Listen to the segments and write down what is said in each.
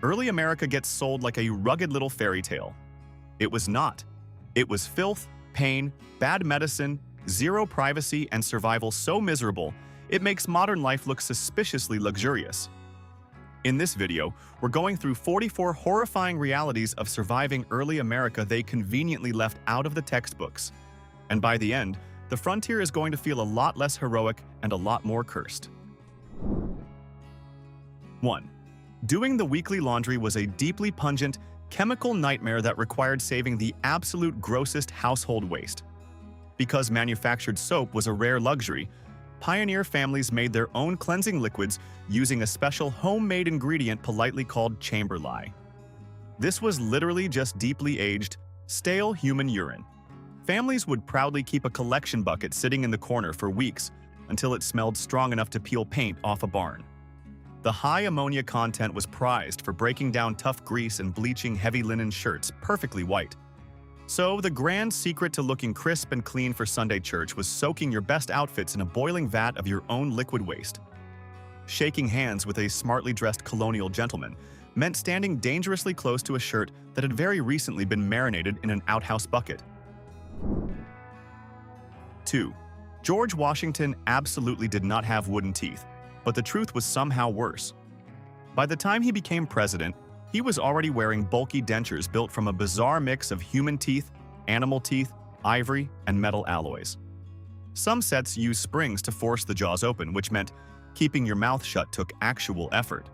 early America gets sold like a rugged little fairy tale. It was not. It was filth, pain, bad medicine, zero privacy, and survival so miserable, it makes modern life look suspiciously luxurious. In this video, we're going through 44 horrifying realities of surviving early America they conveniently left out of the textbooks. And by the end, the frontier is going to feel a lot less heroic and a lot more cursed. 1. Doing the weekly laundry was a deeply pungent, chemical nightmare that required saving the absolute grossest household waste. Because manufactured soap was a rare luxury, pioneer families made their own cleansing liquids using a special homemade ingredient politely called chamber lye. This was literally just deeply aged, stale human urine. Families would proudly keep a collection bucket sitting in the corner for weeks until it smelled strong enough to peel paint off a barn. The high ammonia content was prized for breaking down tough grease and bleaching heavy linen shirts perfectly white. So, the grand secret to looking crisp and clean for Sunday church was soaking your best outfits in a boiling vat of your own liquid waste. Shaking hands with a smartly dressed colonial gentleman meant standing dangerously close to a shirt that had very recently been marinated in an outhouse bucket. 2. George Washington absolutely did not have wooden teeth, but the truth was somehow worse. By the time he became president, he was already wearing bulky dentures built from a bizarre mix of human teeth, animal teeth, ivory, and metal alloys. Some sets used springs to force the jaws open, which meant keeping your mouth shut took actual effort.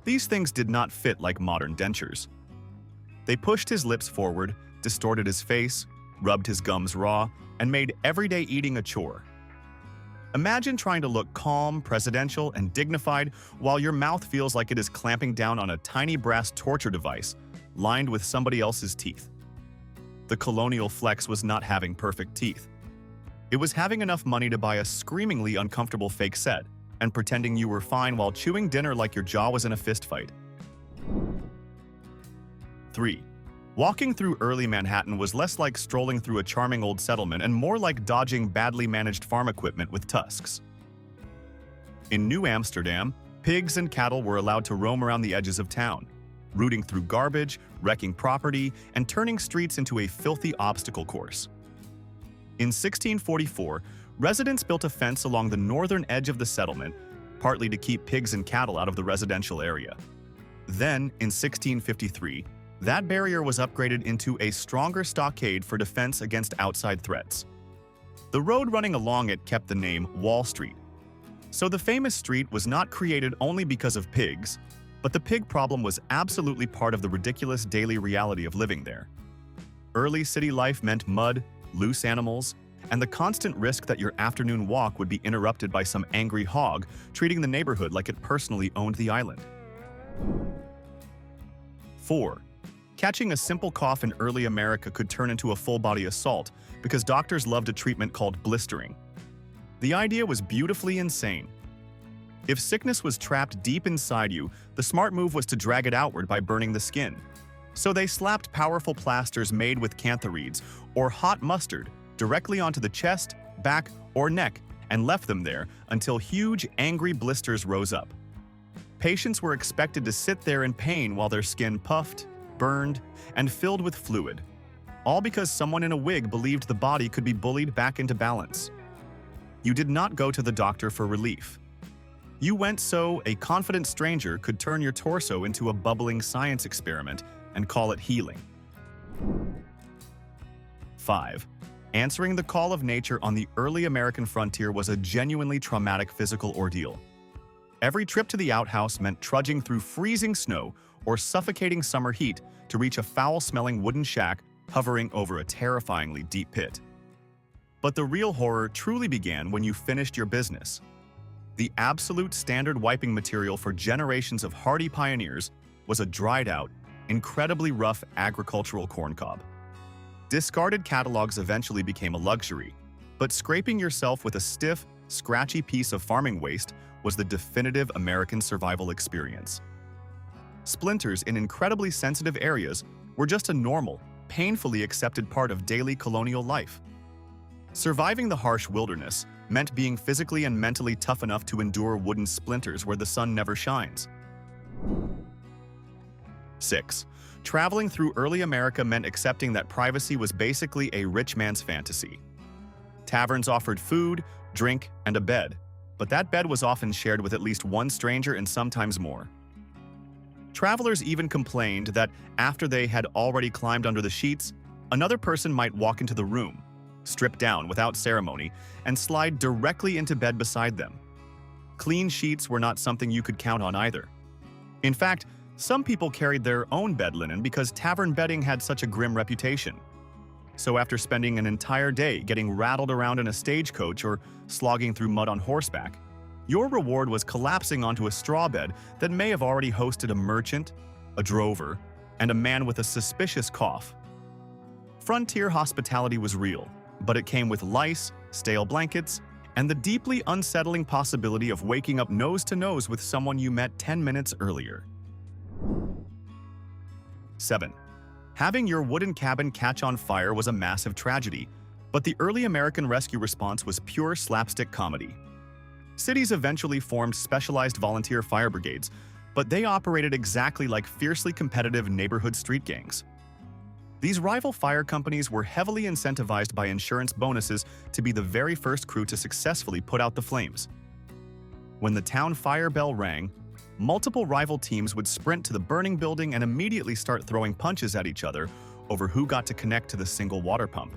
These things did not fit like modern dentures. They pushed his lips forward, distorted his face, rubbed his gums raw, and made everyday eating a chore. Imagine trying to look calm, presidential, and dignified while your mouth feels like it is clamping down on a tiny brass torture device lined with somebody else's teeth. The Colonial flex was not having perfect teeth. It was having enough money to buy a screamingly uncomfortable fake set and pretending you were fine while chewing dinner like your jaw was in a fist fight. 3. Walking through early Manhattan was less like strolling through a charming old settlement and more like dodging badly managed farm equipment with tusks. In New Amsterdam, pigs and cattle were allowed to roam around the edges of town, rooting through garbage, wrecking property, and turning streets into a filthy obstacle course. In 1644, residents built a fence along the northern edge of the settlement, partly to keep pigs and cattle out of the residential area. Then, in 1653, that barrier was upgraded into a stronger stockade for defense against outside threats. The road running along it kept the name Wall Street. So the famous street was not created only because of pigs, but the pig problem was absolutely part of the ridiculous daily reality of living there. Early city life meant mud, loose animals, and the constant risk that your afternoon walk would be interrupted by some angry hog treating the neighborhood like it personally owned the island. 4. Catching a simple cough in early America could turn into a full-body assault because doctors loved a treatment called blistering. The idea was beautifully insane. If sickness was trapped deep inside you, the smart move was to drag it outward by burning the skin. So they slapped powerful plasters made with cantharides or hot mustard directly onto the chest, back, or neck and left them there until huge, angry blisters rose up. Patients were expected to sit there in pain while their skin puffed, burned, and filled with fluid, all because someone in a wig believed the body could be bullied back into balance. You did not go to the doctor for relief. You went so a confident stranger could turn your torso into a bubbling science experiment and call it healing. 5. Answering the call of nature on the early American frontier was a genuinely traumatic physical ordeal. Every trip to the outhouse meant trudging through freezing snow or suffocating summer heat to reach a foul-smelling wooden shack hovering over a terrifyingly deep pit. But the real horror truly began when you finished your business. The absolute standard wiping material for generations of hardy pioneers was a dried-out, incredibly rough agricultural corncob. Discarded catalogs eventually became a luxury, but scraping yourself with a stiff, scratchy piece of farming waste was the definitive American survival experience. Splinters in incredibly sensitive areas were just a normal, painfully accepted part of daily colonial life. Surviving the harsh wilderness meant being physically and mentally tough enough to endure wooden splinters where the sun never shines. 6. Traveling through early America meant accepting that privacy was basically a rich man's fantasy. Taverns offered food, drink, and a bed, but that bed was often shared with at least one stranger and sometimes more. Travelers even complained that after they had already climbed under the sheets, another person might walk into the room, strip down without ceremony, and slide directly into bed beside them. Clean sheets were not something you could count on either. In fact, some people carried their own bed linen because tavern bedding had such a grim reputation. So after spending an entire day getting rattled around in a stagecoach or slogging through mud on horseback, your reward was collapsing onto a straw bed that may have already hosted a merchant, a drover, and a man with a suspicious cough. Frontier hospitality was real, but it came with lice, stale blankets, and the deeply unsettling possibility of waking up nose to nose with someone you met 10 minutes earlier. 7. Having your wooden cabin catch on fire was a massive tragedy, but the early American rescue response was pure slapstick comedy. Cities eventually formed specialized volunteer fire brigades, but they operated exactly like fiercely competitive neighborhood street gangs. These rival fire companies were heavily incentivized by insurance bonuses to be the very first crew to successfully put out the flames. When the town fire bell rang, multiple rival teams would sprint to the burning building and immediately start throwing punches at each other over who got to connect to the single water pump.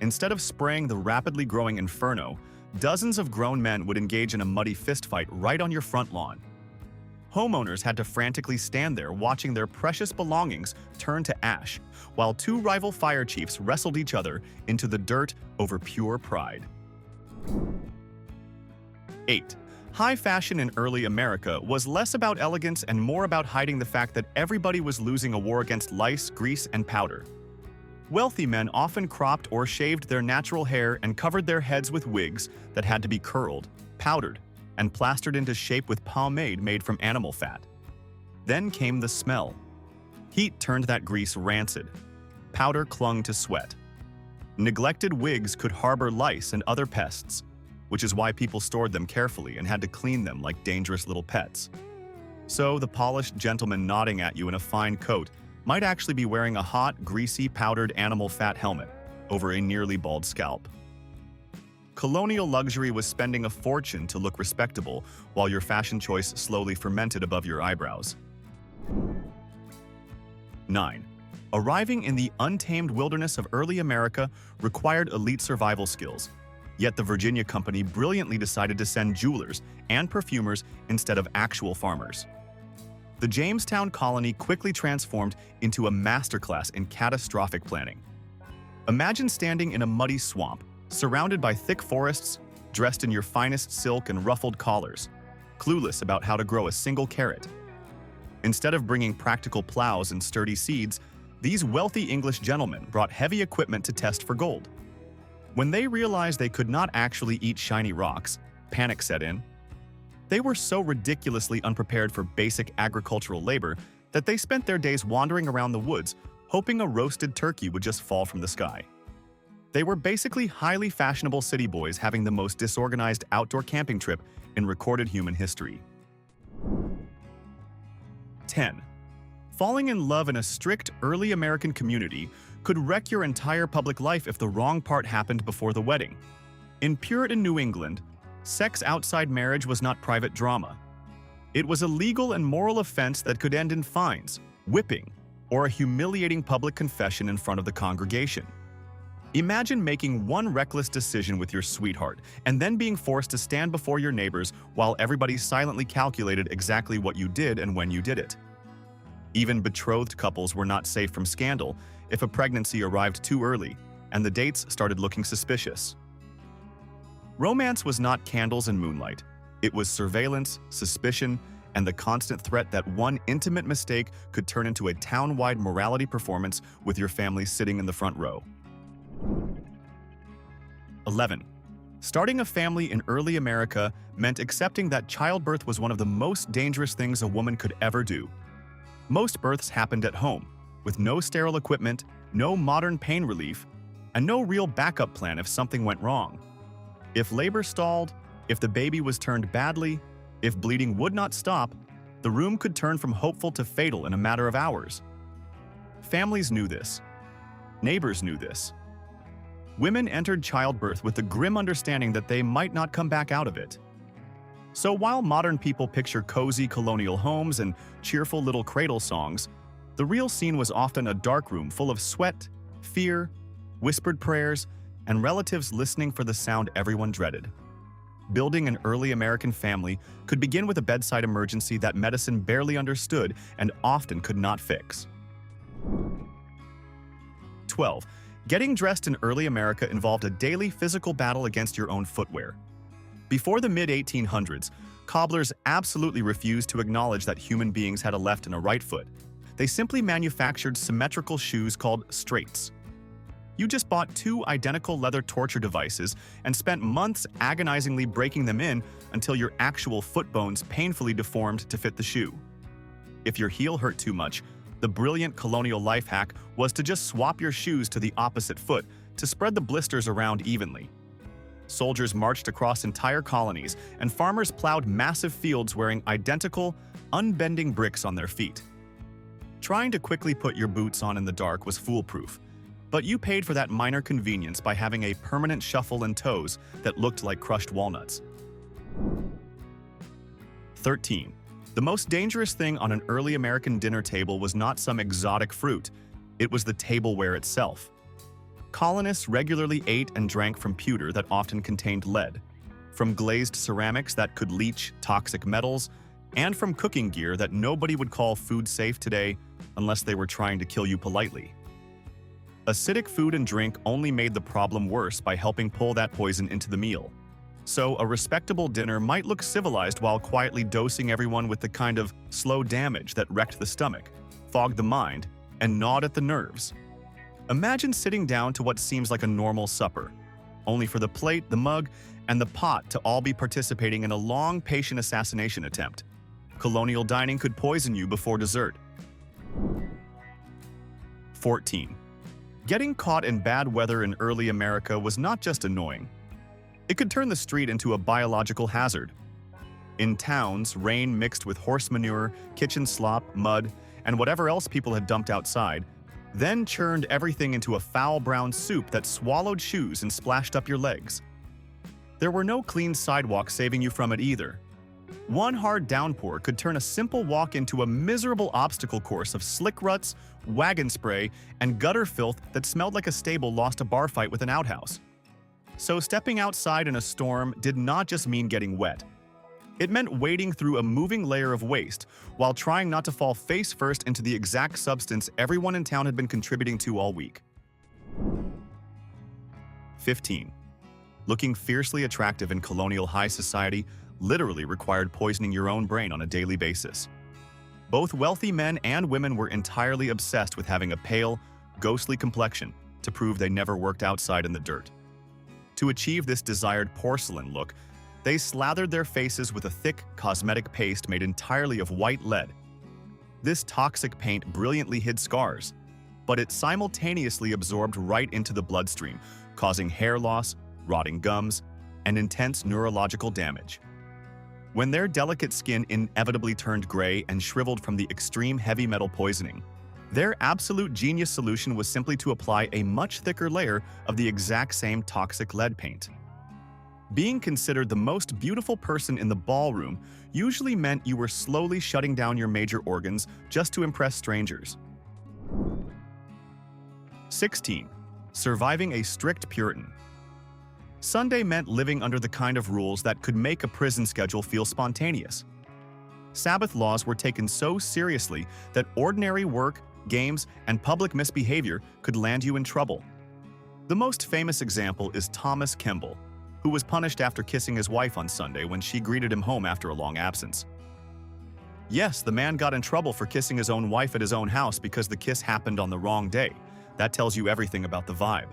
Instead of spraying the rapidly growing inferno, dozens of grown men would engage in a muddy fistfight right on your front lawn. Homeowners had to frantically stand there watching their precious belongings turn to ash, while two rival fire chiefs wrestled each other into the dirt over pure pride. 8. High fashion in early America was less about elegance and more about hiding the fact that everybody was losing a war against lice, grease, and powder. Wealthy men often cropped or shaved their natural hair and covered their heads with wigs that had to be curled, powdered, and plastered into shape with pomade made from animal fat. Then came the smell. Heat turned that grease rancid. Powder clung to sweat. Neglected wigs could harbor lice and other pests, which is why people stored them carefully and had to clean them like dangerous little pets. So the polished gentleman nodding at you in a fine coat might actually be wearing a hot, greasy, powdered animal fat helmet over a nearly bald scalp. Colonial luxury was spending a fortune to look respectable, while your fashion choice slowly fermented above your eyebrows. 9. Arriving in the untamed wilderness of early America required elite survival skills, yet the Virginia Company brilliantly decided to send jewelers and perfumers instead of actual farmers. The Jamestown colony quickly transformed into a masterclass in catastrophic planning. Imagine standing in a muddy swamp, surrounded by thick forests, dressed in your finest silk and ruffled collars, clueless about how to grow a single carrot. Instead of bringing practical plows and sturdy seeds, these wealthy English gentlemen brought heavy equipment to test for gold. When they realized they could not actually eat shiny rocks, panic set in. They were so ridiculously unprepared for basic agricultural labor that they spent their days wandering around the woods, hoping a roasted turkey would just fall from the sky. They were basically highly fashionable city boys having the most disorganized outdoor camping trip in recorded human history. 10. Falling in love in a strict early American community could wreck your entire public life if the wrong part happened before the wedding. In Puritan New England, sex outside marriage was not private drama. It was a legal and moral offense that could end in fines, whipping, or a humiliating public confession in front of the congregation. Imagine making one reckless decision with your sweetheart and then being forced to stand before your neighbors while everybody silently calculated exactly what you did and when you did it. Even betrothed couples were not safe from scandal if a pregnancy arrived too early and the dates started looking suspicious. Romance was not candles and moonlight. It was surveillance, suspicion, and the constant threat that one intimate mistake could turn into a town-wide morality performance with your family sitting in the front row. 11. Starting a family in early America meant accepting that childbirth was one of the most dangerous things a woman could ever do. Most births happened at home, with no sterile equipment, no modern pain relief, and no real backup plan if something went wrong. If labor stalled, if the baby was turned badly, if bleeding would not stop, The room could turn from hopeful to fatal in a matter of hours. Families knew this. Neighbors knew this. Women entered childbirth with the grim understanding that they might not come back out of it. So while modern people picture cozy colonial homes and cheerful little cradle songs, the real scene was often a dark room full of sweat, fear, whispered prayers, and relatives listening for the sound everyone dreaded. Building an early American family could begin with a bedside emergency that medicine barely understood and often could not fix. 12. Getting dressed in early America involved a daily physical battle against your own footwear. Before the mid-1800s, cobblers absolutely refused to acknowledge that human beings had a left and a right foot. They simply manufactured symmetrical shoes called straights. You just bought two identical leather torture devices and spent months agonizingly breaking them in until your actual foot bones painfully deformed to fit the shoe. If your heel hurt too much, the brilliant colonial life hack was to just swap your shoes to the opposite foot to spread the blisters around evenly. Soldiers marched across entire colonies, and farmers plowed massive fields wearing identical, unbending bricks on their feet. Trying to quickly put your boots on in the dark was foolproof, but you paid for that minor convenience by having a permanent shuffle in toes that looked like crushed walnuts. 13. The most dangerous thing on an early American dinner table was not some exotic fruit, it was the tableware itself. Colonists regularly ate and drank from pewter that often contained lead, from glazed ceramics that could leach toxic metals, and from cooking gear that nobody would call food safe today unless they were trying to kill you politely. Acidic food and drink only made the problem worse by helping pull that poison into the meal. So a respectable dinner might look civilized while quietly dosing everyone with the kind of slow damage that wrecked the stomach, fogged the mind, and gnawed at the nerves. Imagine sitting down to what seems like a normal supper, only for the plate, the mug, and the pot to all be participating in a long, patient assassination attempt. Colonial dining could poison you before dessert. 14. Getting caught in bad weather in early America was not just annoying. It could turn the street into a biological hazard. In towns, rain mixed with horse manure, kitchen slop, mud, and whatever else people had dumped outside, then churned everything into a foul brown soup that swallowed shoes and splashed up your legs. There were no clean sidewalks saving you from it either. One hard downpour could turn a simple walk into a miserable obstacle course of slick ruts, wagon spray, and gutter filth that smelled like a stable lost a bar fight with an outhouse. So stepping outside in a storm did not just mean getting wet. It meant wading through a moving layer of waste while trying not to fall face first into the exact substance everyone in town had been contributing to all week. 15. Looking fiercely attractive in colonial high society literally required poisoning your own brain on a daily basis. Both wealthy men and women were entirely obsessed with having a pale, ghostly complexion to prove they never worked outside in the dirt. To achieve this desired porcelain look, they slathered their faces with a thick cosmetic paste made entirely of white lead. This toxic paint brilliantly hid scars, but it simultaneously absorbed right into the bloodstream, causing hair loss, rotting gums, and intense neurological damage. When their delicate skin inevitably turned gray and shriveled from the extreme heavy metal poisoning, their absolute genius solution was simply to apply a much thicker layer of the exact same toxic lead paint. Being considered the most beautiful person in the ballroom usually meant you were slowly shutting down your major organs just to impress strangers. 16. Surviving a strict Puritan. Sunday meant living under the kind of rules that could make a prison schedule feel spontaneous. Sabbath laws were taken so seriously that ordinary work, games, and public misbehavior could land you in trouble. The most famous example is Thomas Kemble, who was punished after kissing his wife on Sunday when she greeted him home after a long absence. Yes, the man got in trouble for kissing his own wife at his own house because the kiss happened on the wrong day. That tells you everything about the vibe.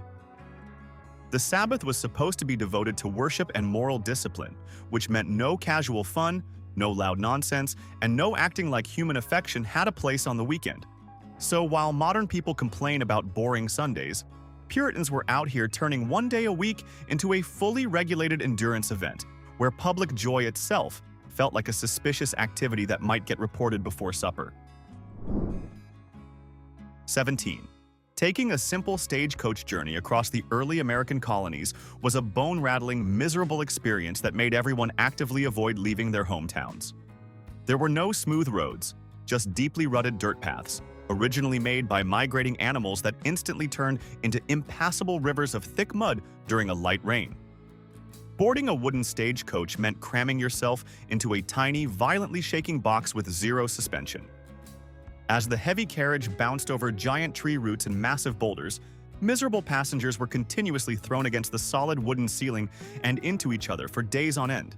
The Sabbath was supposed to be devoted to worship and moral discipline, which meant no casual fun, no loud nonsense, and no acting like human affection had a place on the weekend. So while modern people complain about boring Sundays, Puritans were out here turning one day a week into a fully regulated endurance event, where public joy itself felt like a suspicious activity that might get reported before supper. 17. Taking a simple stagecoach journey across the early American colonies was a bone-rattling, miserable experience that made everyone actively avoid leaving their hometowns. There were no smooth roads, just deeply rutted dirt paths, originally made by migrating animals that instantly turned into impassable rivers of thick mud during a light rain. Boarding a wooden stagecoach meant cramming yourself into a tiny, violently shaking box with zero suspension. As the heavy carriage bounced over giant tree roots and massive boulders, miserable passengers were continuously thrown against the solid wooden ceiling and into each other for days on end.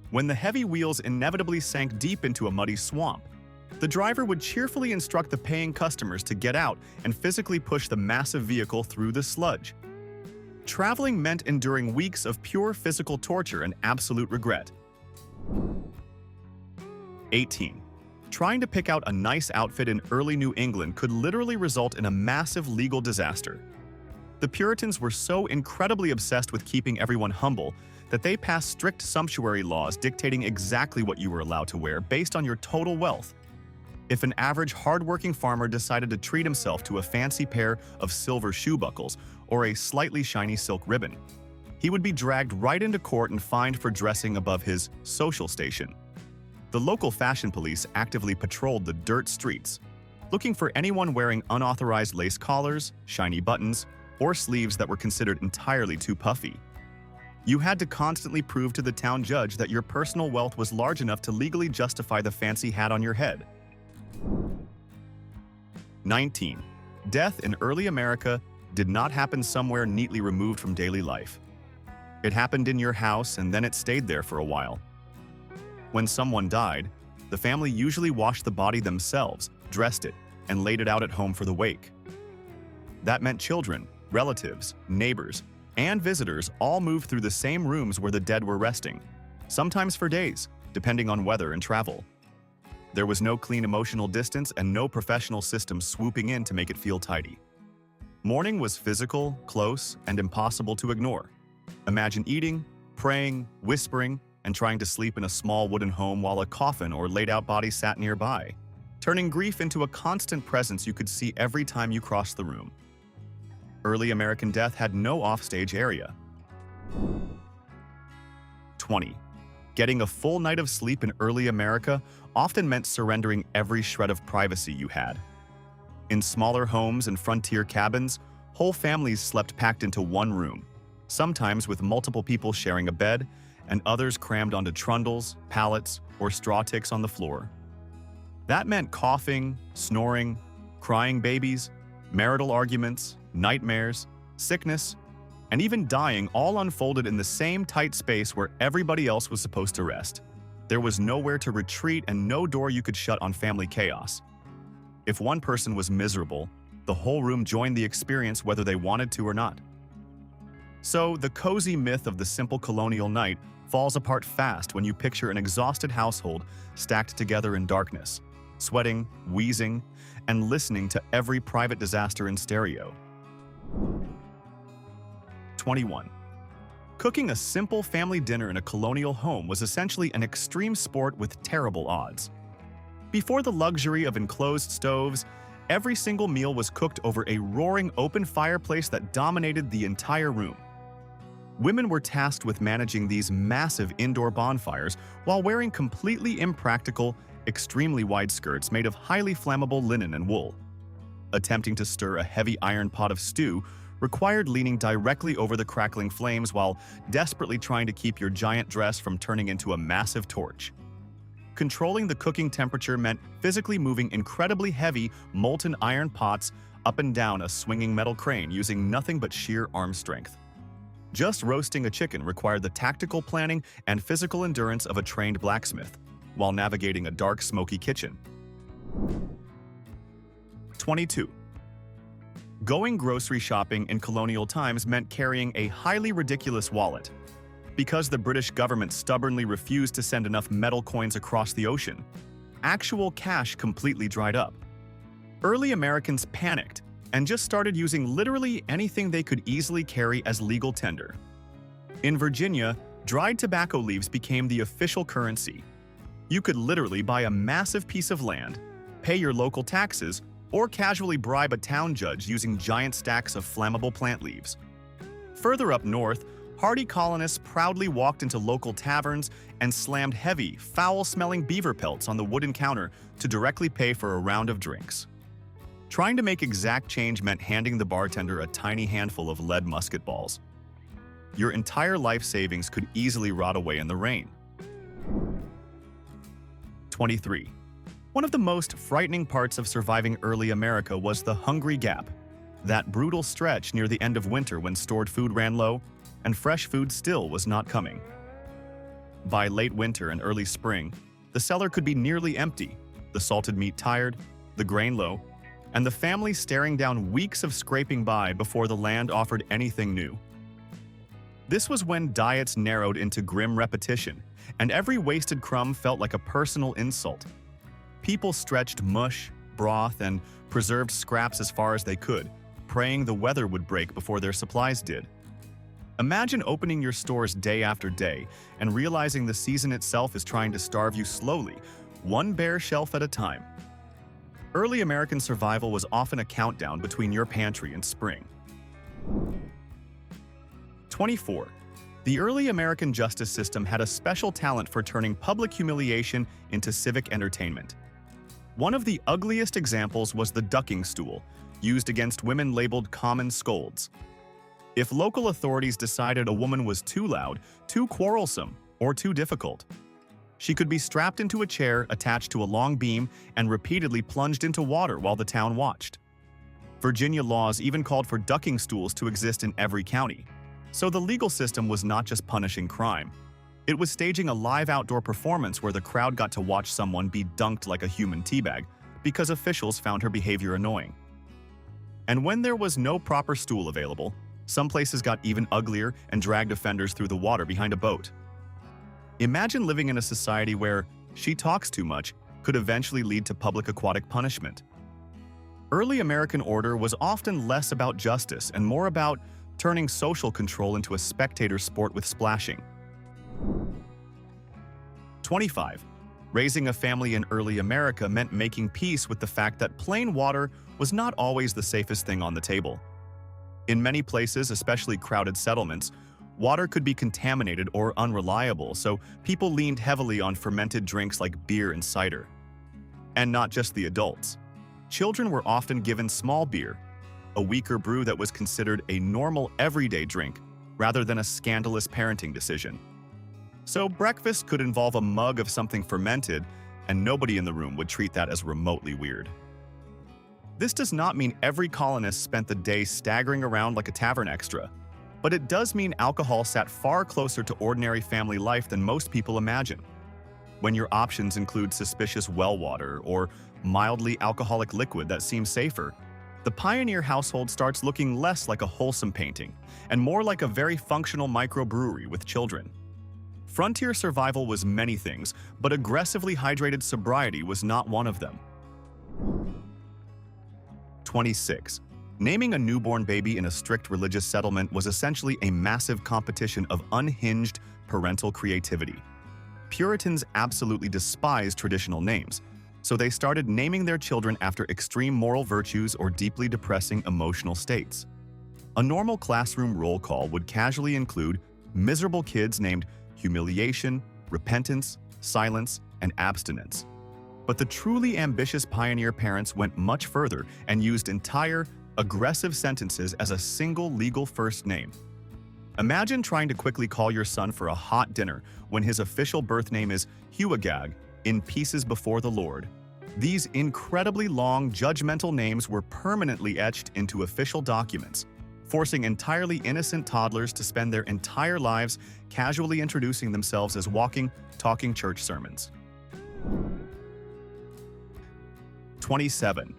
When the heavy wheels inevitably sank deep into a muddy swamp, the driver would cheerfully instruct the paying customers to get out and physically push the massive vehicle through the sludge. Traveling meant enduring weeks of pure physical torture and absolute regret. 18. Trying to pick out a nice outfit in early New England could literally result in a massive legal disaster. The Puritans were so incredibly obsessed with keeping everyone humble that they passed strict sumptuary laws dictating exactly what you were allowed to wear based on your total wealth. If an average hard-working farmer decided to treat himself to a fancy pair of silver shoe buckles or a slightly shiny silk ribbon, he would be dragged right into court and fined for dressing above his social station. The local fashion police actively patrolled the dirt streets, looking for anyone wearing unauthorized lace collars, shiny buttons, or sleeves that were considered entirely too puffy. You had to constantly prove to the town judge that your personal wealth was large enough to legally justify the fancy hat on your head. 19. Death in early America did not happen somewhere neatly removed from daily life. It happened in your house and then it stayed there for a while. When someone died, the family usually washed the body themselves, dressed it, and laid it out at home for the wake. That meant children, relatives, neighbors, and visitors all moved through the same rooms where the dead were resting, sometimes for days, depending on weather and travel. There was no clean emotional distance and no professional system swooping in to make it feel tidy. Mourning was physical, close, and impossible to ignore. Imagine eating, praying, whispering, and trying to sleep in a small wooden home while a coffin or laid-out body sat nearby, turning grief into a constant presence you could see every time you crossed the room. Early American death had no offstage area. 20. Getting a full night of sleep in early America often meant surrendering every shred of privacy you had. In smaller homes and frontier cabins, whole families slept packed into one room, sometimes with multiple people sharing a bed, and others crammed onto trundles, pallets, or straw ticks on the floor. That meant coughing, snoring, crying babies, marital arguments, nightmares, sickness, and even dying all unfolded in the same tight space where everybody else was supposed to rest. There was nowhere to retreat and no door you could shut on family chaos. If one person was miserable, the whole room joined the experience whether they wanted to or not. So, the cozy myth of the simple colonial night falls apart fast when you picture an exhausted household stacked together in darkness, sweating, wheezing, and listening to every private disaster in stereo. 21. Cooking a simple family dinner in a colonial home was essentially an extreme sport with terrible odds. Before the luxury of enclosed stoves, every single meal was cooked over a roaring open fireplace that dominated the entire room. Women were tasked with managing these massive indoor bonfires while wearing completely impractical, extremely wide skirts made of highly flammable linen and wool. Attempting to stir a heavy iron pot of stew required leaning directly over the crackling flames while desperately trying to keep your giant dress from turning into a massive torch. Controlling the cooking temperature meant physically moving incredibly heavy, molten iron pots up and down a swinging metal crane using nothing but sheer arm strength. Just roasting a chicken required the tactical planning and physical endurance of a trained blacksmith, while navigating a dark, smoky kitchen. 22. Going grocery shopping in colonial times meant carrying a highly ridiculous wallet. Because the British government stubbornly refused to send enough metal coins across the ocean, actual cash completely dried up. Early Americans panicked and just started using literally anything they could easily carry as legal tender. In Virginia, dried tobacco leaves became the official currency, You could literally buy a massive piece of land, pay your local taxes, or casually bribe a town judge using giant stacks of flammable plant leaves. Further up north, hardy colonists proudly walked into local taverns and slammed heavy, foul-smelling beaver pelts on the wooden counter to directly pay for a round of drinks. Trying to make exact change meant handing the bartender a tiny handful of lead musket balls. Your entire life savings could easily rot away in the rain. 23. One of the most frightening parts of surviving early America was the Hungry Gap, that brutal stretch near the end of winter when stored food ran low and fresh food still was not coming. By late winter and early spring, the cellar could be nearly empty, the salted meat tired, the grain low, and the family staring down weeks of scraping by before the land offered anything new. This was when diets narrowed into grim repetition, and every wasted crumb felt like a personal insult. People stretched mush, broth, and preserved scraps as far as they could, praying the weather would break before their supplies did. Imagine opening your stores day after day and realizing the season itself is trying to starve you slowly, one bare shelf at a time. Early American survival was often a countdown between your pantry and spring. 24. The early American justice system had a special talent for turning public humiliation into civic entertainment. One of the ugliest examples was the ducking stool, used against women labeled common scolds. If local authorities decided a woman was too loud, too quarrelsome, or too difficult, she could be strapped into a chair attached to a long beam and repeatedly plunged into water while the town watched. Virginia laws even called for ducking stools to exist in every county. So the legal system was not just punishing crime. It was staging a live outdoor performance where the crowd got to watch someone be dunked like a human teabag because officials found her behavior annoying. And when there was no proper stool available, some places got even uglier and dragged offenders through the water behind a boat. Imagine living in a society where "she talks too much" could eventually lead to public aquatic punishment. Early American order was often less about justice and more about turning social control into a spectator sport with splashing. 25. Raising a family in early America meant making peace with the fact that plain water was not always the safest thing on the table. In many places, especially crowded settlements, water could be contaminated or unreliable, so people leaned heavily on fermented drinks like beer and cider. And not just the adults. Children were often given small beer, a weaker brew that was considered a normal everyday drink rather than a scandalous parenting decision. So breakfast could involve a mug of something fermented, and nobody in the room would treat that as remotely weird. This does not mean every colonist spent the day staggering around like a tavern extra, but it does mean alcohol sat far closer to ordinary family life than most people imagine. When your options include suspicious well water or mildly alcoholic liquid that seems safer, the pioneer household starts looking less like a wholesome painting and more like a very functional microbrewery with children. Frontier survival was many things, but aggressively hydrated sobriety was not one of them. 26. Naming a newborn baby in a strict religious settlement was essentially a massive competition of unhinged parental creativity. Puritans absolutely despised traditional names, so they started naming their children after extreme moral virtues or deeply depressing emotional states. A normal classroom roll call would casually include miserable kids named Humiliation, Repentance, Silence, and Abstinence. But the truly ambitious pioneer parents went much further and used entire, aggressive sentences as a single legal first name. Imagine trying to quickly call your son for a hot dinner when his official birth name is Huagag, in pieces before the Lord. These incredibly long, judgmental names were permanently etched into official documents, forcing entirely innocent toddlers to spend their entire lives casually introducing themselves as walking, talking church sermons. 27.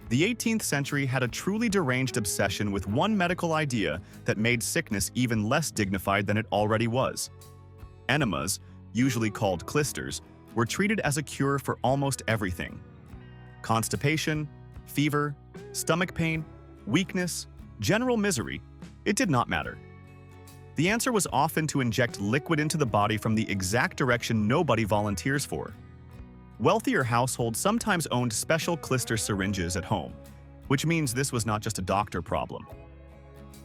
The 18th century had a truly deranged obsession with one medical idea that made sickness even less dignified than it already was. Enemas, usually called clysters, were treated as a cure for almost everything. Constipation, fever, stomach pain, weakness, general misery, it did not matter. The answer was often to inject liquid into the body from the exact direction nobody volunteers for, Wealthier households sometimes owned special blister syringes at home, which means this was not just a doctor problem.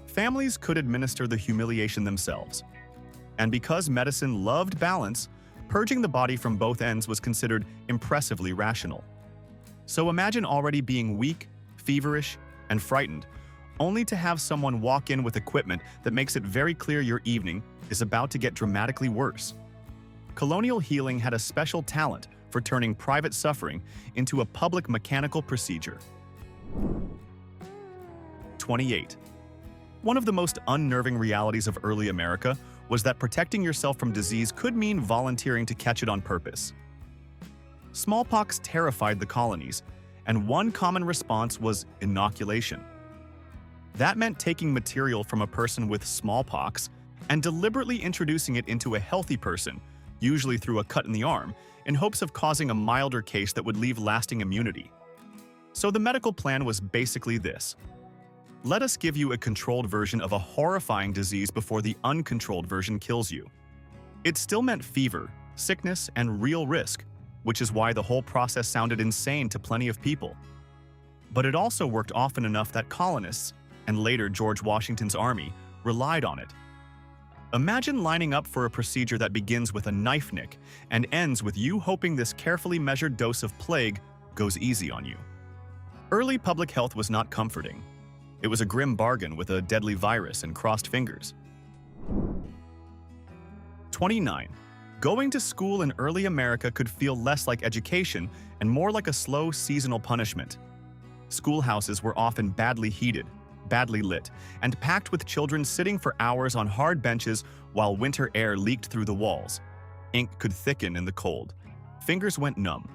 Families could administer the humiliation themselves. And because medicine loved balance, purging the body from both ends was considered impressively rational. So imagine already being weak, feverish, and frightened, only to have someone walk in with equipment that makes it very clear your evening is about to get dramatically worse. Colonial healing had a special talent for turning private suffering into a public mechanical procedure. 28. One of the most unnerving realities of early America was that protecting yourself from disease could mean volunteering to catch it on purpose. Smallpox terrified the colonies, and one common response was inoculation. That meant taking material from a person with smallpox and deliberately introducing it into a healthy person, usually through a cut in the arm, in hopes of causing a milder case that would leave lasting immunity. So the medical plan was basically this: let us give you a controlled version of a horrifying disease before the uncontrolled version kills you. It still meant fever, sickness, and real risk, which is why the whole process sounded insane to plenty of people. But it also worked often enough that colonists, and later George Washington's army, relied on it. Imagine lining up for a procedure that begins with a knife nick and ends with you hoping this carefully measured dose of plague goes easy on you. Early public health was not comforting. It was a grim bargain with a deadly virus and crossed fingers. 29. Going to school in early America could feel less like education and more like a slow seasonal punishment. Schoolhouses were often badly heated, badly lit, and packed with children sitting for hours on hard benches while winter air leaked through the walls. Ink could thicken in the cold. Fingers went numb.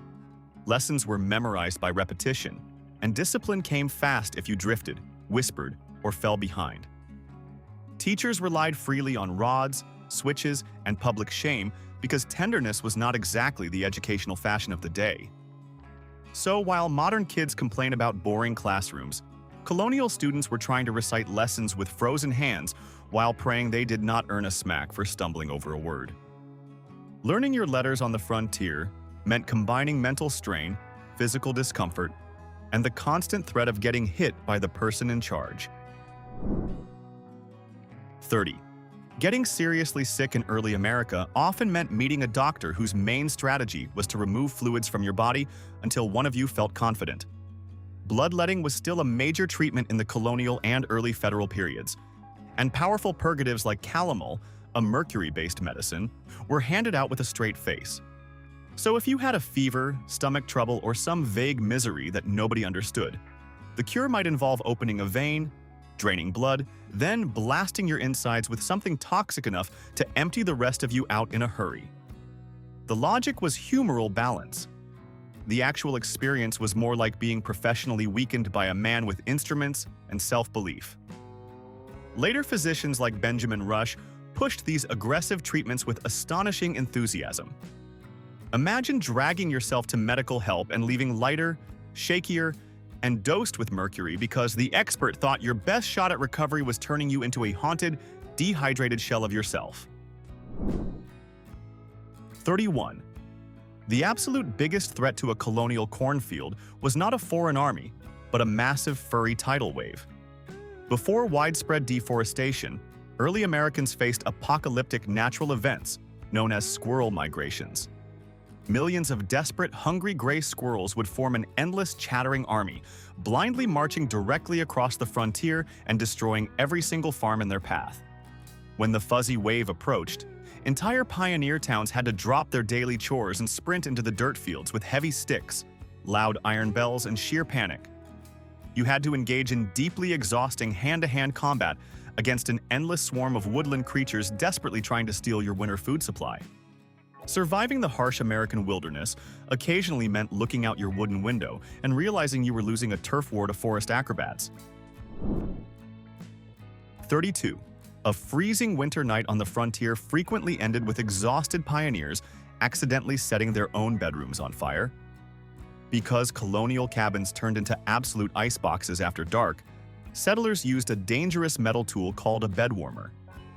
Lessons were memorized by repetition, and discipline came fast if you drifted, whispered, or fell behind. Teachers relied freely on rods, switches, and public shame because tenderness was not exactly the educational fashion of the day. So while modern kids complain about boring classrooms, colonial students were trying to recite lessons with frozen hands while praying they did not earn a smack for stumbling over a word. Learning your letters on the frontier meant combining mental strain, physical discomfort, and the constant threat of getting hit by the person in charge. 30. Getting seriously sick in early America often meant meeting a doctor whose main strategy was to remove fluids from your body until one of you felt confident. Bloodletting was still a major treatment in the colonial and early federal periods, and powerful purgatives like calomel, a mercury-based medicine, were handed out with a straight face. So if you had a fever, stomach trouble, or some vague misery that nobody understood, the cure might involve opening a vein, draining blood, then blasting your insides with something toxic enough to empty the rest of you out in a hurry. The logic was humoral balance. The actual experience was more like being professionally weakened by a man with instruments and self-belief. Later physicians like Benjamin Rush pushed these aggressive treatments with astonishing enthusiasm. Imagine dragging yourself to medical help and leaving lighter, shakier, and dosed with mercury because the expert thought your best shot at recovery was turning you into a haunted, dehydrated shell of yourself. 31. The absolute biggest threat to a colonial cornfield was not a foreign army, but a massive furry tidal wave. Before widespread deforestation, early Americans faced apocalyptic natural events known as squirrel migrations. Millions of desperate, hungry gray squirrels would form an endless chattering army, blindly marching directly across the frontier and destroying every single farm in their path. When the fuzzy wave approached, entire pioneer towns had to drop their daily chores and sprint into the dirt fields with heavy sticks, loud iron bells, and sheer panic. You had to engage in deeply exhausting hand-to-hand combat against an endless swarm of woodland creatures desperately trying to steal your winter food supply. Surviving the harsh American wilderness occasionally meant looking out your wooden window and realizing you were losing a turf war to forest acrobats. 32. A freezing winter night on the frontier frequently ended with exhausted pioneers accidentally setting their own bedrooms on fire. Because colonial cabins turned into absolute ice boxes after dark, settlers used a dangerous metal tool called a bed warmer.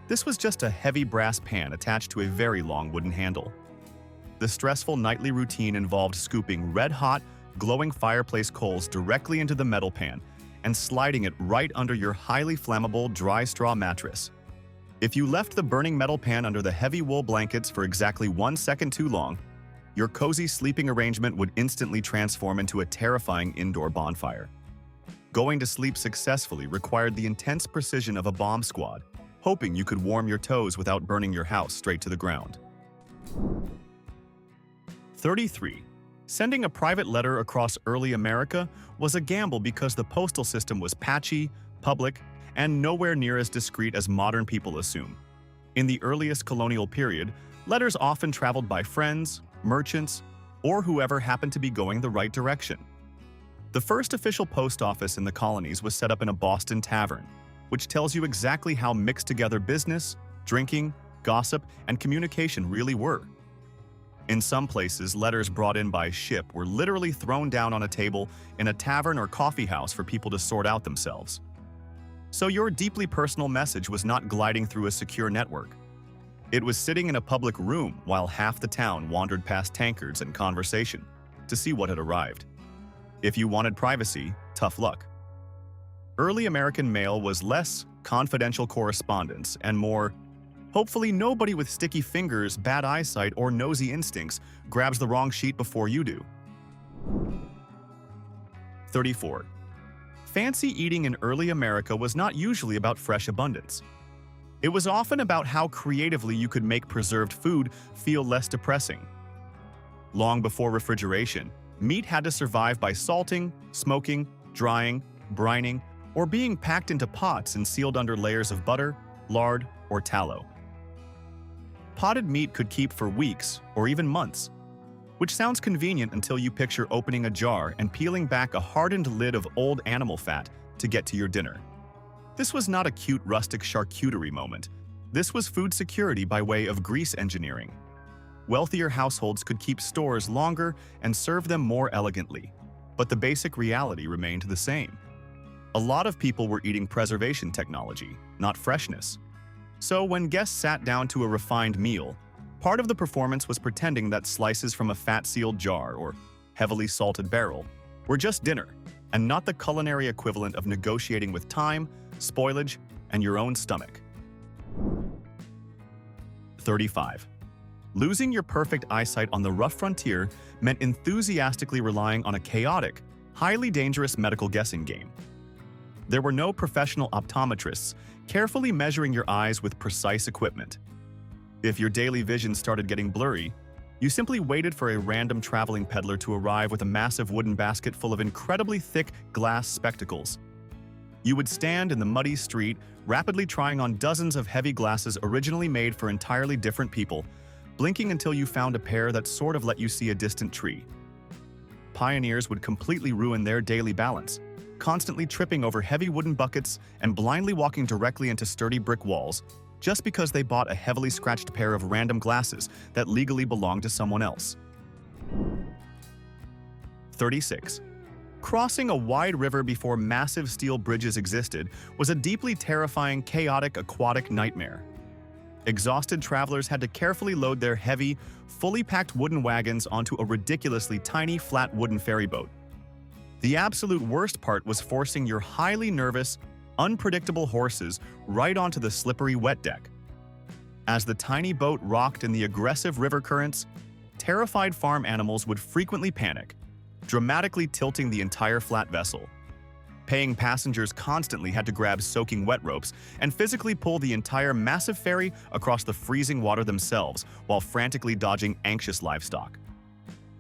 This was just a heavy brass pan attached to a very long wooden handle. The stressful nightly routine involved scooping red-hot, glowing fireplace coals directly into the metal pan and sliding it right under your highly flammable dry straw mattress. If you left the burning metal pan under the heavy wool blankets for exactly 1 second too long, your cozy sleeping arrangement would instantly transform into a terrifying indoor bonfire. Going to sleep successfully required the intense precision of a bomb squad, hoping you could warm your toes without burning your house straight to the ground. 33. Sending a private letter across early America was a gamble because the postal system was patchy, public, and nowhere near as discreet as modern people assume. In the earliest colonial period, letters often traveled by friends, merchants, or whoever happened to be going the right direction. The first official post office in the colonies was set up in a Boston tavern, which tells you exactly how mixed together business, drinking, gossip, and communication really were. In some places, letters brought in by ship were literally thrown down on a table in a tavern or coffee house for people to sort out themselves. So your deeply personal message was not gliding through a secure network. It was sitting in a public room while half the town wandered past tankards and conversation to see what had arrived. If you wanted privacy, tough luck. Early American mail was less confidential correspondence and more, hopefully nobody with sticky fingers, bad eyesight, or nosy instincts grabs the wrong sheet before you do. 34. Fancy eating in early America was not usually about fresh abundance. It was often about how creatively you could make preserved food feel less depressing. Long before refrigeration, meat had to survive by salting, smoking, drying, brining, or being packed into pots and sealed under layers of butter, lard, or tallow. Potted meat could keep for weeks or even months, which sounds convenient until you picture opening a jar and peeling back a hardened lid of old animal fat to get to your dinner. This was not a cute rustic charcuterie moment. This was food security by way of grease engineering. Wealthier households could keep stores longer and serve them more elegantly, but the basic reality remained the same. A lot of people were eating preservation technology, not freshness. So when guests sat down to a refined meal, part of the performance was pretending that slices from a fat-sealed jar or heavily salted barrel were just dinner, and not the culinary equivalent of negotiating with time, spoilage, and your own stomach. 35. Losing your perfect eyesight on the rough frontier meant enthusiastically relying on a chaotic, highly dangerous medical guessing game. There were no professional optometrists carefully measuring your eyes with precise equipment. If your daily vision started getting blurry, you simply waited for a random traveling peddler to arrive with a massive wooden basket full of incredibly thick glass spectacles. You would stand in the muddy street, rapidly trying on dozens of heavy glasses originally made for entirely different people, blinking until you found a pair that sort of let you see a distant tree. Pioneers would completely ruin their daily balance, constantly tripping over heavy wooden buckets and blindly walking directly into sturdy brick walls, just because they bought a heavily scratched pair of random glasses that legally belonged to someone else. 36. Crossing a wide river before massive steel bridges existed was a deeply terrifying, chaotic, aquatic nightmare. Exhausted travelers had to carefully load their heavy, fully packed wooden wagons onto a ridiculously tiny, flat wooden ferryboat. The absolute worst part was forcing your highly nervous, unpredictable horses right onto the slippery wet deck. As the tiny boat rocked in the aggressive river currents, terrified farm animals would frequently panic, dramatically tilting the entire flat vessel. Paying passengers constantly had to grab soaking wet ropes and physically pull the entire massive ferry across the freezing water themselves while frantically dodging anxious livestock.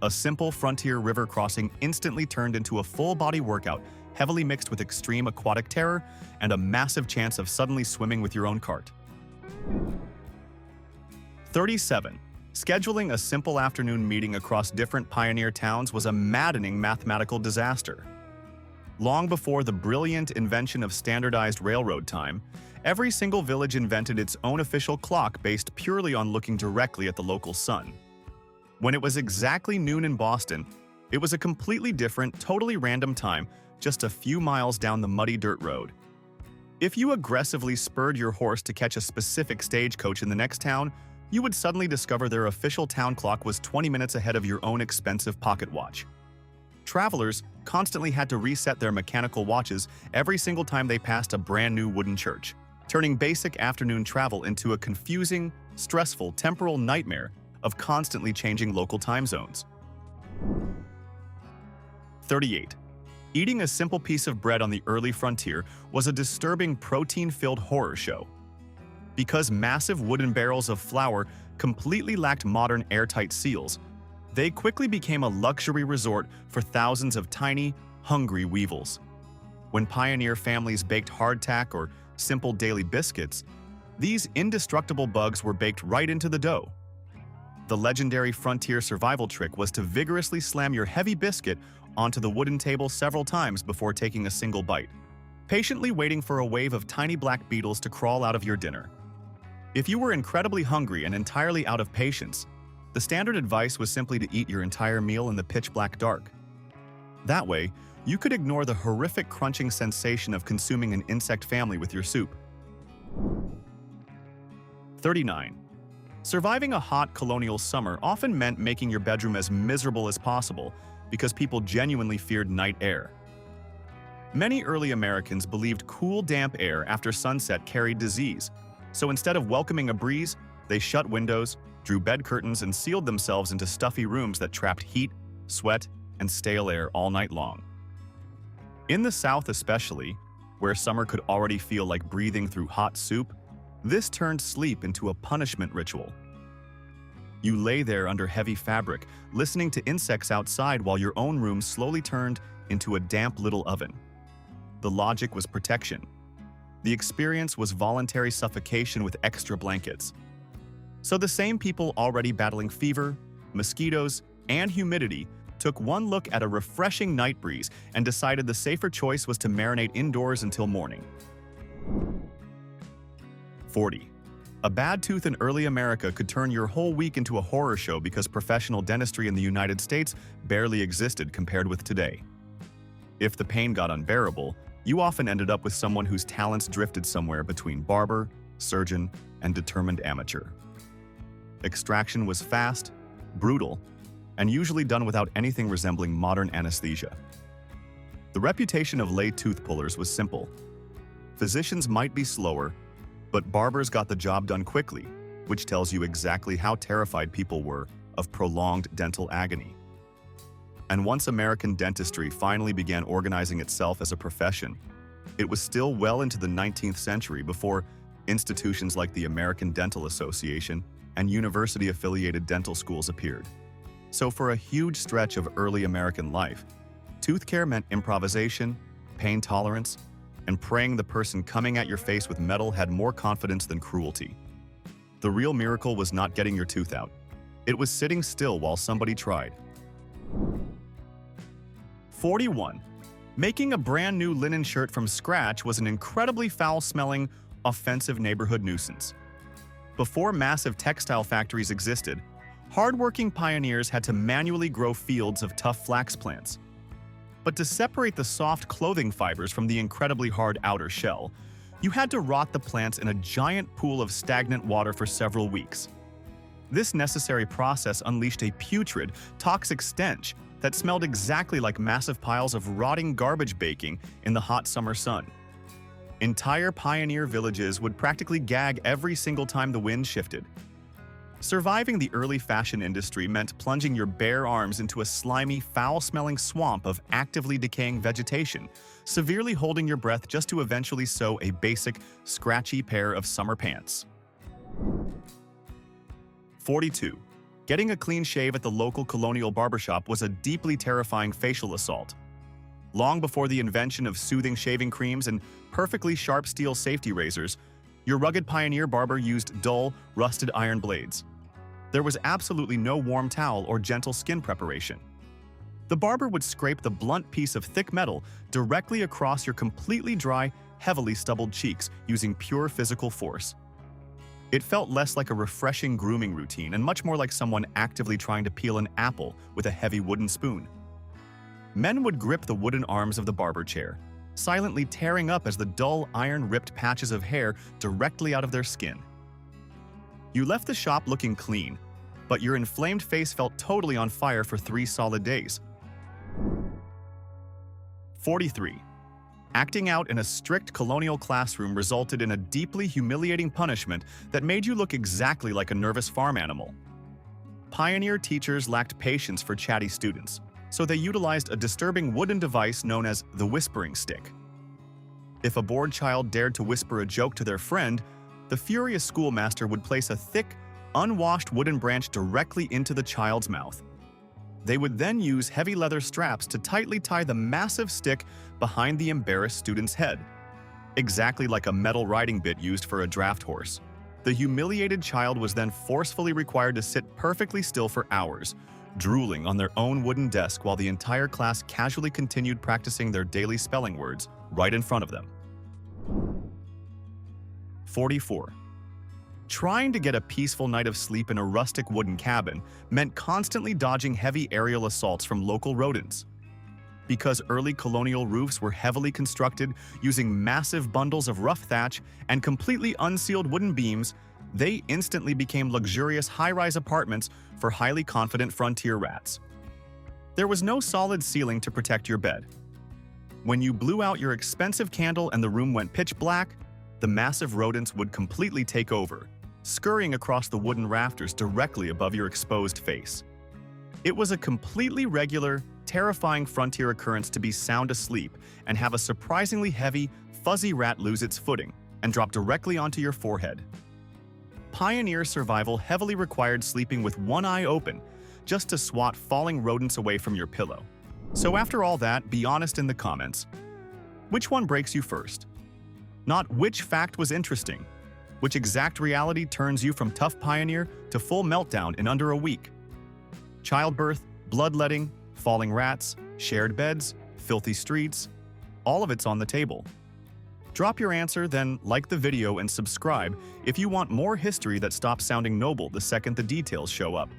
A simple frontier river crossing instantly turned into a full-body workout heavily mixed with extreme aquatic terror and a massive chance of suddenly swimming with your own cart. 37. Scheduling a simple afternoon meeting across different pioneer towns was a maddening mathematical disaster. Long before the brilliant invention of standardized railroad time, every single village invented its own official clock based purely on looking directly at the local sun. When it was exactly noon in Boston, it was a completely different, totally random time just a few miles down the muddy dirt road. If you aggressively spurred your horse to catch a specific stagecoach in the next town, you would suddenly discover their official town clock was 20 minutes ahead of your own expensive pocket watch. Travelers constantly had to reset their mechanical watches every single time they passed a brand new wooden church, turning basic afternoon travel into a confusing, stressful temporal nightmare of constantly changing local time zones. 38. Eating a simple piece of bread on the early frontier was a disturbing protein-filled horror show. Because massive wooden barrels of flour completely lacked modern airtight seals, they quickly became a luxury resort for thousands of tiny, hungry weevils. When pioneer families baked hardtack or simple daily biscuits, these indestructible bugs were baked right into the dough. The legendary frontier survival trick was to vigorously slam your heavy biscuit onto the wooden table several times before taking a single bite, patiently waiting for a wave of tiny black beetles to crawl out of your dinner. If you were incredibly hungry and entirely out of patience, the standard advice was simply to eat your entire meal in the pitch-black dark. That way, you could ignore the horrific crunching sensation of consuming an insect family with your soup. 39. Surviving a hot colonial summer often meant making your bedroom as miserable as possible because people genuinely feared night air. Many early Americans believed cool, damp air after sunset carried disease, so instead of welcoming a breeze, they shut windows, drew bed curtains, and sealed themselves into stuffy rooms that trapped heat, sweat, and stale air all night long. In the South especially, where summer could already feel like breathing through hot soup, this turned sleep into a punishment ritual. You lay there under heavy fabric, listening to insects outside while your own room slowly turned into a damp little oven. The logic was protection. The experience was voluntary suffocation with extra blankets. So the same people already battling fever, mosquitoes, and humidity took one look at a refreshing night breeze and decided the safer choice was to marinate indoors until morning. 40. A bad tooth in early America could turn your whole week into a horror show because professional dentistry in the United States barely existed compared with today. If the pain got unbearable, you often ended up with someone whose talents drifted somewhere between barber, surgeon, and determined amateur. Extraction was fast, brutal, and usually done without anything resembling modern anesthesia. The reputation of lay tooth pullers was simple. Physicians might be slower, but barbers got the job done quickly, which tells you exactly how terrified people were of prolonged dental agony. And once American dentistry finally began organizing itself as a profession, it was still well into the 19th century before institutions like the American Dental Association and university-affiliated dental schools appeared. So for a huge stretch of early American life, tooth care meant improvisation, pain tolerance, and praying the person coming at your face with metal had more confidence than cruelty. The real miracle was not getting your tooth out. It was sitting still while somebody tried. 41. Making a brand new linen shirt from scratch was an incredibly foul-smelling, offensive neighborhood nuisance. Before massive textile factories existed, hardworking pioneers had to manually grow fields of tough flax plants. But to separate the soft clothing fibers from the incredibly hard outer shell, you had to rot the plants in a giant pool of stagnant water for several weeks. This necessary process unleashed a putrid, toxic stench that smelled exactly like massive piles of rotting garbage baking in the hot summer sun. Entire pioneer villages would practically gag every single time the wind shifted. Surviving the early fashion industry meant plunging your bare arms into a slimy, foul-smelling swamp of actively decaying vegetation, severely holding your breath just to eventually sew a basic, scratchy pair of summer pants. 42. Getting a clean shave at the local Colonial barbershop was a deeply terrifying facial assault. Long before the invention of soothing shaving creams and perfectly sharp steel safety razors, your rugged pioneer barber used dull, rusted iron blades. There was absolutely no warm towel or gentle skin preparation. The barber would scrape the blunt piece of thick metal directly across your completely dry, heavily stubbled cheeks using pure physical force. It felt less like a refreshing grooming routine and much more like someone actively trying to peel an apple with a heavy wooden spoon. Men would grip the wooden arms of the barber chair, silently tearing up as the dull, iron-ripped patches of hair directly out of their skin. You left the shop looking clean, but your inflamed face felt totally on fire for 3 solid days. 43. Acting out in a strict colonial classroom resulted in a deeply humiliating punishment that made you look exactly like a nervous farm animal. Pioneer teachers lacked patience for chatty students, so they utilized a disturbing wooden device known as the whispering stick. If a bored child dared to whisper a joke to their friend, the furious schoolmaster would place a thick, unwashed wooden branch directly into the child's mouth. They would then use heavy leather straps to tightly tie the massive stick behind the embarrassed student's head, exactly like a metal riding bit used for a draft horse. The humiliated child was then forcefully required to sit perfectly still for hours, drooling on their own wooden desk while the entire class casually continued practicing their daily spelling words right in front of them. 44. Trying to get a peaceful night of sleep in a rustic wooden cabin meant constantly dodging heavy aerial assaults from local rodents. Because early colonial roofs were heavily constructed using massive bundles of rough thatch and completely unsealed wooden beams, they instantly became luxurious high-rise apartments for highly confident frontier rats. There was no solid ceiling to protect your bed. When you blew out your expensive candle and the room went pitch black, the massive rodents would completely take over, scurrying across the wooden rafters directly above your exposed face. It was a completely regular, terrifying frontier occurrence to be sound asleep and have a surprisingly heavy, fuzzy rat lose its footing and drop directly onto your forehead. Pioneer survival heavily required sleeping with one eye open just to swat falling rodents away from your pillow. So after all that, be honest in the comments. Which one breaks you first? Not which fact was interesting. Which exact reality turns you from tough pioneer to full meltdown in under a week? Childbirth, bloodletting, falling rats, shared beds, filthy streets, all of it's on the table. Drop your answer, then like the video and subscribe if you want more history that stops sounding noble the second the details show up.